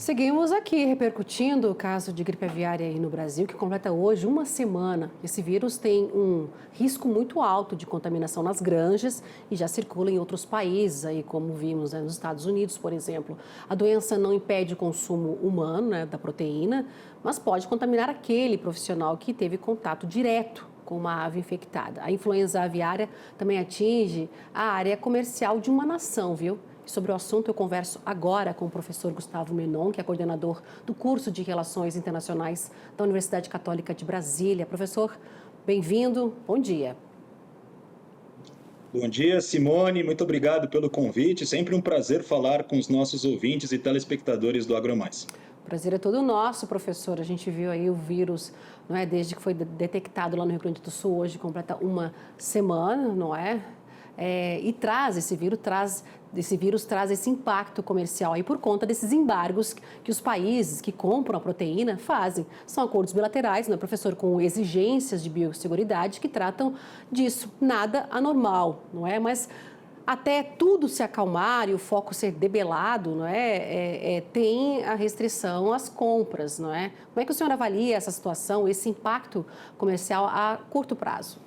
Seguimos aqui repercutindo o caso de gripe aviária aí no Brasil, que completa hoje uma semana. Esse vírus tem um risco muito alto de contaminação nas granjas e já circula em outros países, aí, como vimos, né, nos Estados Unidos, por exemplo. A doença não impede o consumo humano, né, da proteína, mas pode contaminar aquele profissional que teve contato direto com uma ave infectada. A influenza aviária também atinge a área comercial de uma nação, viu? Sobre o assunto, eu converso agora com o professor Gustavo Menon, que é coordenador do curso de Relações Internacionais da Universidade Católica de Brasília. Professor, bem-vindo, bom dia. Bom dia, Simone. Muito obrigado pelo convite. Sempre um prazer falar com os nossos ouvintes e telespectadores do AgroMais. O prazer é todo nosso, professor. A gente viu aí o vírus, não é, desde que foi detectado lá no Rio Grande do Sul, hoje completa uma semana, não é? E traz esse vírus traz esse impacto comercial aí por conta desses embargos que os países que compram a proteína fazem. São acordos bilaterais, né, professor, com exigências de biosseguridade que tratam disso. Nada anormal, não é? Mas até tudo se acalmar e o foco ser debelado, não é? Tem a restrição às compras, não é? Como é que o senhor avalia essa situação, esse impacto comercial a curto prazo?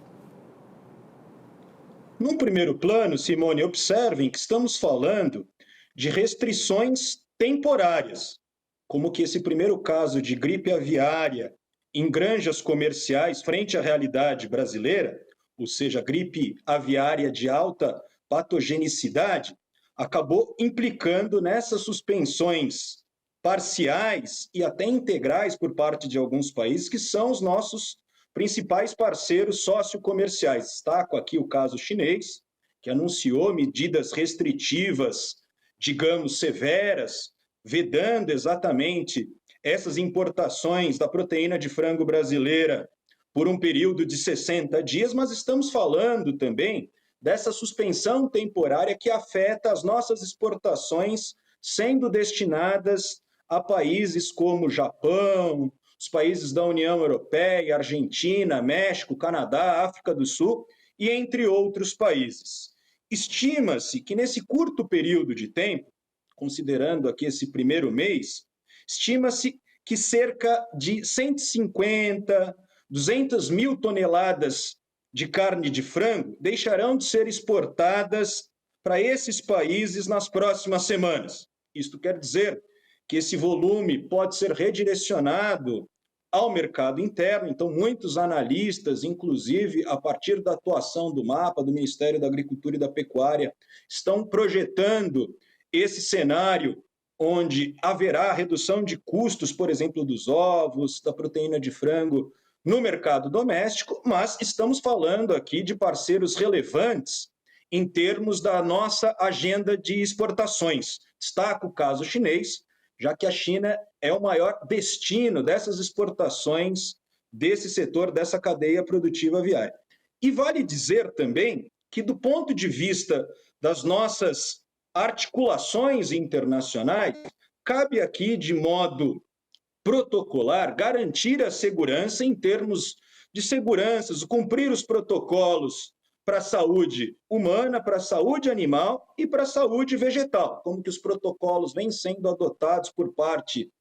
Num primeiro plano, Simone, observem que estamos falando de restrições temporárias, como que esse primeiro caso de gripe aviária em granjas comerciais frente à realidade brasileira, ou seja, gripe aviária de alta patogenicidade, acabou implicando nessas suspensões parciais e até integrais por parte de alguns países que são os nossos principais parceiros sociocomerciais. Destaco aqui o caso chinês, que anunciou medidas restritivas, digamos, severas, vedando exatamente essas importações da proteína de frango brasileira por um período de 60 dias, mas estamos falando também dessa suspensão temporária que afeta as nossas exportações, sendo destinadas a países como Japão, os países da União Europeia, Argentina, México, Canadá, África do Sul e entre outros países. Estima-se que nesse curto período de tempo, considerando aqui esse primeiro mês, estima-se que cerca de 150, 200 mil toneladas de carne de frango deixarão de ser exportadas para esses países nas próximas semanas. Isto quer dizer que esse volume pode ser redirecionado ao mercado interno. Então, muitos analistas, inclusive a partir da atuação do mapa do Ministério da Agricultura e da Pecuária, estão projetando esse cenário onde haverá redução de custos, por exemplo, dos ovos, da proteína de frango no mercado doméstico, mas estamos falando aqui de parceiros relevantes em termos da nossa agenda de exportações. Destaco o caso chinês, já que a China é o maior destino dessas exportações desse setor, dessa cadeia produtiva aviária. E vale dizer também que, do ponto de vista das nossas articulações internacionais, cabe aqui, de modo protocolar, garantir a segurança em termos de segurança, cumprir os protocolos para a saúde humana, para a saúde animal e para a saúde vegetal, como que os protocolos vêm sendo adotados por parte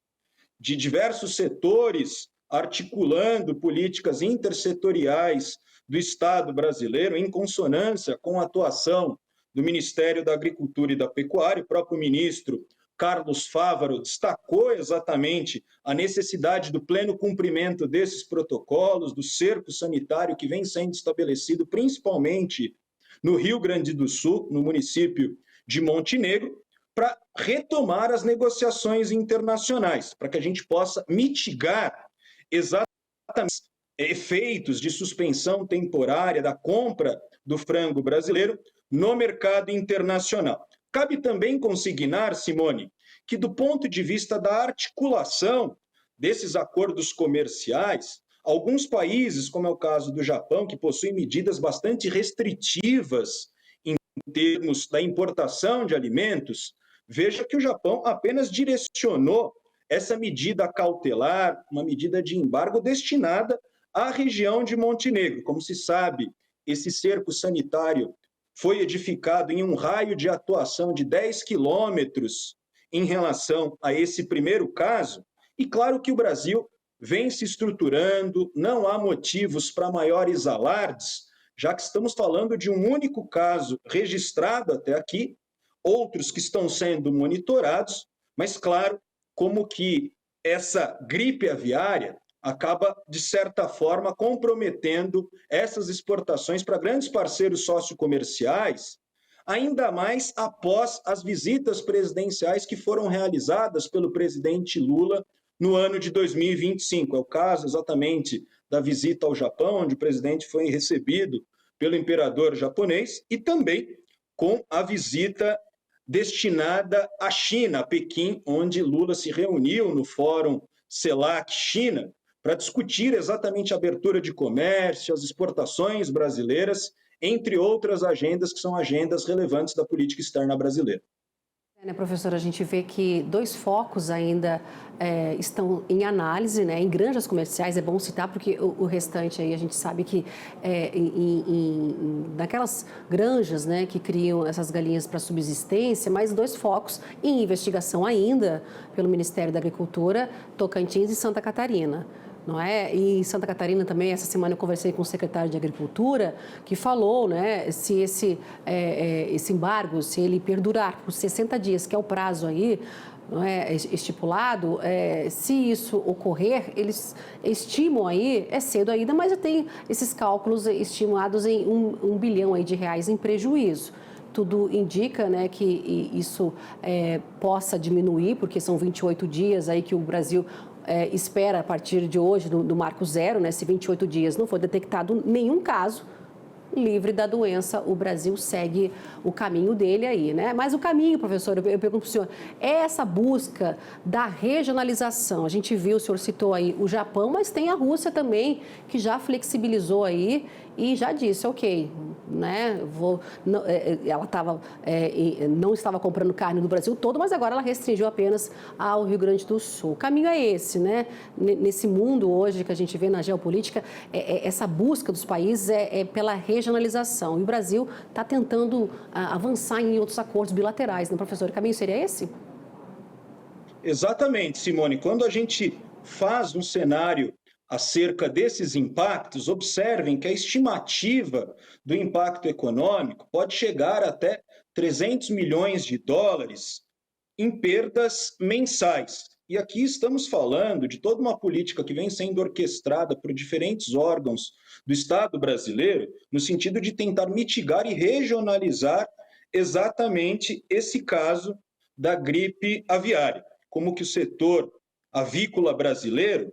de diversos setores, articulando políticas intersetoriais do Estado brasileiro, em consonância com a atuação do Ministério da Agricultura e da Pecuária. O próprio ministro Carlos Fávaro destacou exatamente a necessidade do pleno cumprimento desses protocolos, do cerco sanitário que vem sendo estabelecido principalmente no Rio Grande do Sul, no município de Montenegro, para retomar as negociações internacionais, para que a gente possa mitigar exatamente efeitos de suspensão temporária da compra do frango brasileiro no mercado internacional. Cabe também consignar, Simone, que do ponto de vista da articulação desses acordos comerciais, alguns países, como é o caso do Japão, que possuem medidas bastante restritivas em termos da importação de alimentos, veja que o Japão apenas direcionou essa medida cautelar, uma medida de embargo destinada à região de Montenegro. Como se sabe, esse cerco sanitário foi edificado em um raio de atuação de 10 quilômetros em relação a esse primeiro caso. E claro que o Brasil vem se estruturando, não há motivos para maiores alardes, já que estamos falando de um único caso registrado até aqui, outros que estão sendo monitorados, mas claro, como que essa gripe aviária acaba, de certa forma, comprometendo essas exportações para grandes parceiros sociocomerciais, ainda mais após as visitas presidenciais que foram realizadas pelo presidente Lula no ano de 2025. É o caso exatamente da visita ao Japão, onde o presidente foi recebido pelo imperador japonês, e também com a visita destinada à China, a Pequim, onde Lula se reuniu no Fórum CELAC China para discutir exatamente a abertura de comércio, as exportações brasileiras, entre outras agendas que são agendas relevantes da política externa brasileira. Né, professora, a gente vê que dois focos ainda estão em análise, né, em granjas comerciais, é bom citar, porque o restante aí a gente sabe que naquelas granjas, né, que criam essas galinhas para subsistência, mas dois focos em investigação ainda pelo Ministério da Agricultura, Tocantins e Santa Catarina. Não é? E em Santa Catarina também, essa semana eu conversei com o secretário de Agricultura, que falou, né, se esse embargo, se ele perdurar por 60 dias, que é o prazo aí, não é, estipulado, se isso ocorrer, eles estimam aí, é cedo ainda, mas já tem esses cálculos estimados em um bilhão aí de reais em prejuízo. Tudo indica, né, que isso possa diminuir, porque são 28 dias aí que o Brasil espera a partir de hoje, do marco zero, né, se 28 dias não for detectado nenhum caso livre da doença, o Brasil segue o caminho dele aí, né? Mas o caminho, professor, eu pergunto para o senhor, é essa busca da regionalização. A gente viu, o senhor citou aí o Japão, mas tem a Rússia também, que já flexibilizou aí e já disse, ok, né, ela não estava comprando carne do Brasil todo, mas agora ela restringiu apenas ao Rio Grande do Sul. O caminho é esse, né? Nesse mundo hoje que a gente vê na geopolítica, essa busca dos países é pela regionalização. E o Brasil está tentando avançar em outros acordos bilaterais, né, professor? O caminho seria esse? Exatamente, Simone. Quando a gente faz um cenário acerca desses impactos, observem que a estimativa do impacto econômico pode chegar até 300 milhões de dólares em perdas mensais. E aqui estamos falando de toda uma política que vem sendo orquestrada por diferentes órgãos do Estado brasileiro, no sentido de tentar mitigar e regionalizar exatamente esse caso da gripe aviária. Como que o setor avícola brasileiro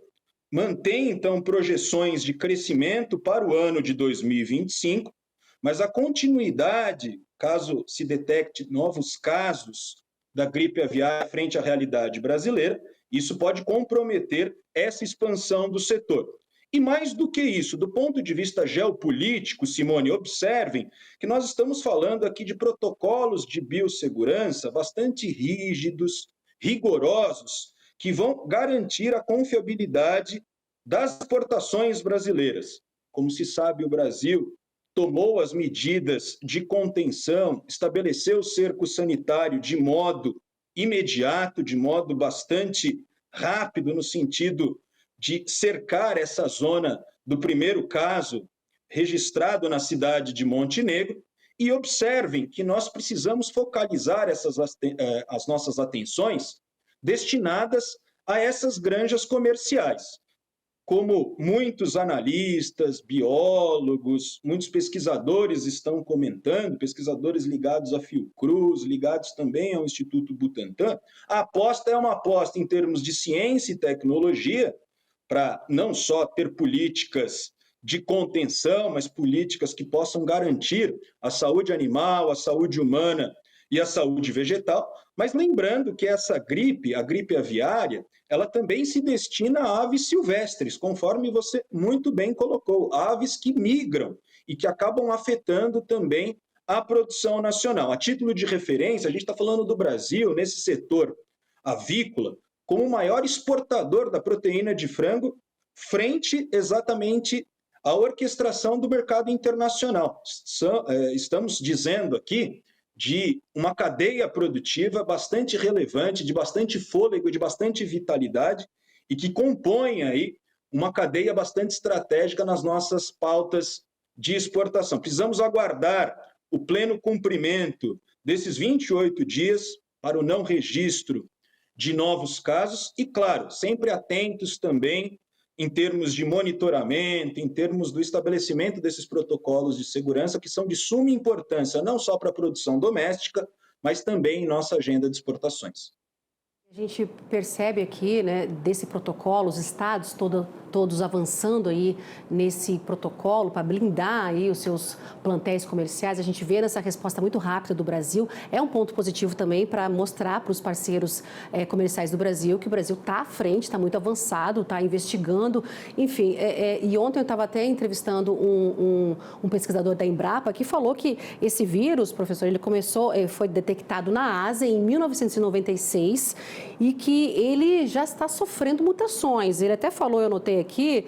mantém, então, projeções de crescimento para o ano de 2025, mas a continuidade, caso se detecte novos casos da gripe aviária frente à realidade brasileira, isso pode comprometer essa expansão do setor. E mais do que isso, do ponto de vista geopolítico, Simone, observem que nós estamos falando aqui de protocolos de biossegurança bastante rígidos, rigorosos, que vão garantir a confiabilidade das exportações brasileiras. Como se sabe, o Brasil tomou as medidas de contenção, estabeleceu o cerco sanitário de modo imediato, de modo bastante rápido, no sentido de cercar essa zona do primeiro caso registrado na cidade de Montenegro. E observem que nós precisamos focalizar as nossas atenções destinadas a essas granjas comerciais. Como muitos analistas, biólogos, muitos pesquisadores estão comentando, pesquisadores ligados à Fiocruz, ligados também ao Instituto Butantan, a aposta é uma aposta em termos de ciência e tecnologia, para não só ter políticas de contenção, mas políticas que possam garantir a saúde animal, a saúde humana e a saúde vegetal, mas lembrando que essa gripe, a gripe aviária, ela também se destina a aves silvestres, conforme você muito bem colocou, aves que migram e que acabam afetando também a produção nacional. A título de referência, a gente está falando do Brasil, nesse setor avícola, como o maior exportador da proteína de frango, frente exatamente à orquestração do mercado internacional. Estamos dizendo aqui de uma cadeia produtiva bastante relevante, de bastante fôlego, de bastante vitalidade e que compõe aí uma cadeia bastante estratégica nas nossas pautas de exportação. Precisamos aguardar o pleno cumprimento desses 28 dias para o não registro de novos casos e, claro, sempre atentos também em termos de monitoramento, em termos do estabelecimento desses protocolos de segurança que são de suma importância, não só para a produção doméstica, mas também em nossa agenda de exportações. A gente percebe aqui, né, desse protocolo, os estados todos avançando aí nesse protocolo para blindar aí os seus plantéis comerciais. A gente vê nessa resposta muito rápida do Brasil. É um ponto positivo também para mostrar para os parceiros comerciais do Brasil que o Brasil está à frente, está muito avançado, está investigando. Enfim, e ontem eu estava até entrevistando um pesquisador da Embrapa que falou que esse vírus, professor, ele foi detectado na Ásia em 1996 e que ele já está sofrendo mutações. Ele até falou, eu notei aqui,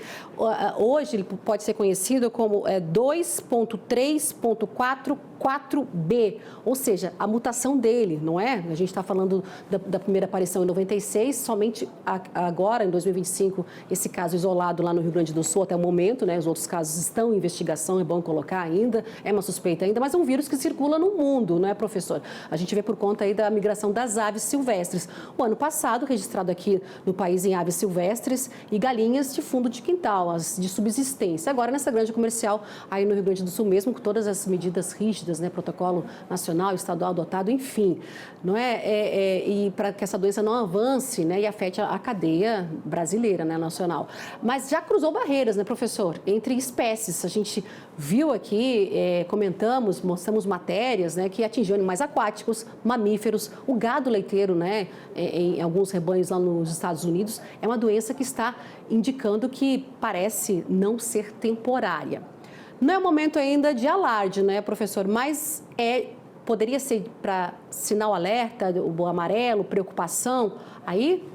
hoje ele pode ser conhecido como 2.3.44B, ou seja, a mutação dele, não é? A gente está falando da primeira aparição em 96, somente agora, em 2025, esse caso isolado lá no Rio Grande do Sul até o momento, né? Os outros casos estão em investigação, é bom colocar ainda, é uma suspeita ainda, mas é um vírus que circula no mundo, não é, professor? A gente vê por conta aí da migração das aves silvestres. O ano passado, registrado aqui no país em aves silvestres e galinhas de fundo de quintal, as de subsistência. Agora, nessa granja comercial, aí no Rio Grande do Sul mesmo, com todas as medidas rígidas, né, protocolo nacional, estadual adotado, enfim, não é? E para que essa doença não avance, né, e afete a cadeia brasileira, né, nacional. Mas já cruzou barreiras, né, professor, entre espécies. A gente viu aqui, comentamos, mostramos matérias, né, que atingiu animais aquáticos, mamíferos, o gado leiteiro, né, em alguns rebanhos lá nos Estados Unidos, é uma doença que está indicando que parece não ser temporária. Não é um momento ainda de alarde, né, professor? Mas poderia ser para sinal alerta, o amarelo, preocupação aí?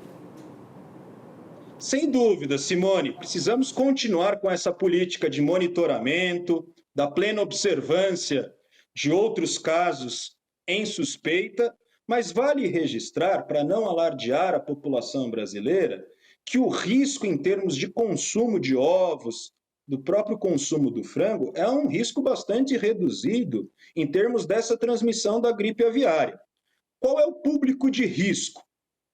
Sem dúvida, Simone, precisamos continuar com essa política de monitoramento, da plena observância de outros casos em suspeita, mas vale registrar, para não alardear a população brasileira, que o risco em termos de consumo de ovos, do próprio consumo do frango, é um risco bastante reduzido em termos dessa transmissão da gripe aviária. Qual é o público de risco?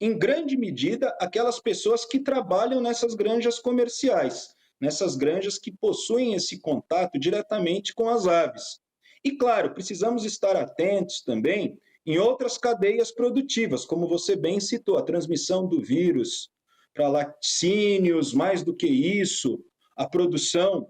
Em grande medida, aquelas pessoas que trabalham nessas granjas comerciais, nessas granjas que possuem esse contato diretamente com as aves. E, claro, precisamos estar atentos também em outras cadeias produtivas, como você bem citou, a transmissão do vírus para laticínios, mais do que isso, a produção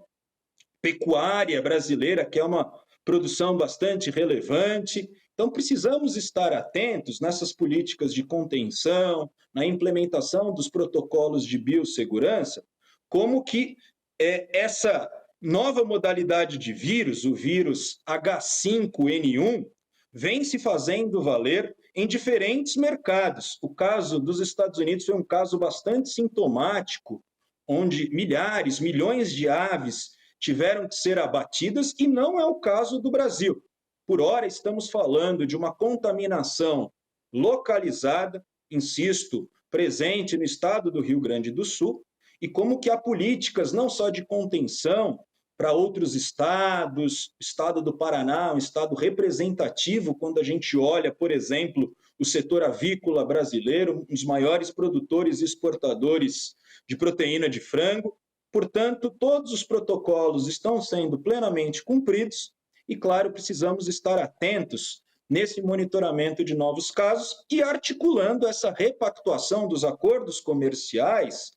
pecuária brasileira, que é uma produção bastante relevante. Então, precisamos estar atentos nessas políticas de contenção, na implementação dos protocolos de biossegurança, como que essa nova modalidade de vírus, o vírus H5N1, vem se fazendo valer em diferentes mercados. O caso dos Estados Unidos foi um caso bastante sintomático, onde milhares, milhões de aves tiveram que ser abatidas, e não é o caso do Brasil. Por ora, estamos falando de uma contaminação localizada, insisto, presente no estado do Rio Grande do Sul, e como que há políticas não só de contenção para outros estados, o estado do Paraná, um estado representativo quando a gente olha, por exemplo, o setor avícola brasileiro, um dos maiores produtores e exportadores de proteína de frango. Portanto, todos os protocolos estão sendo plenamente cumpridos e, claro, precisamos estar atentos nesse monitoramento de novos casos e articulando essa repactuação dos acordos comerciais,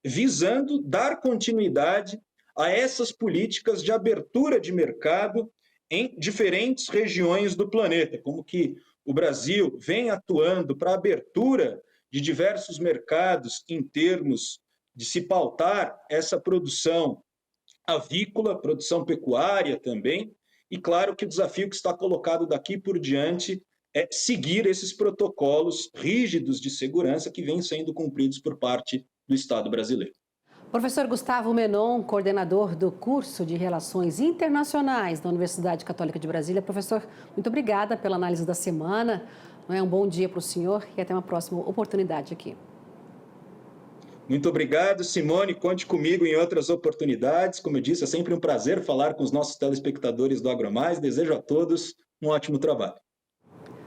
visando dar continuidade a essas políticas de abertura de mercado em diferentes regiões do planeta, como que o Brasil vem atuando para a abertura de diversos mercados em termos de se pautar essa produção avícola, produção pecuária também, e claro que o desafio que está colocado daqui por diante é seguir esses protocolos rígidos de segurança que vêm sendo cumpridos por parte do Estado brasileiro. Professor Gustavo Menon, coordenador do curso de Relações Internacionais da Universidade Católica de Brasília. Professor, muito obrigada pela análise da semana. Um bom dia para o senhor e até uma próxima oportunidade aqui. Muito obrigado, Simone. Conte comigo em outras oportunidades. Como eu disse, é sempre um prazer falar com os nossos telespectadores do AgroMais. Desejo a todos um ótimo trabalho.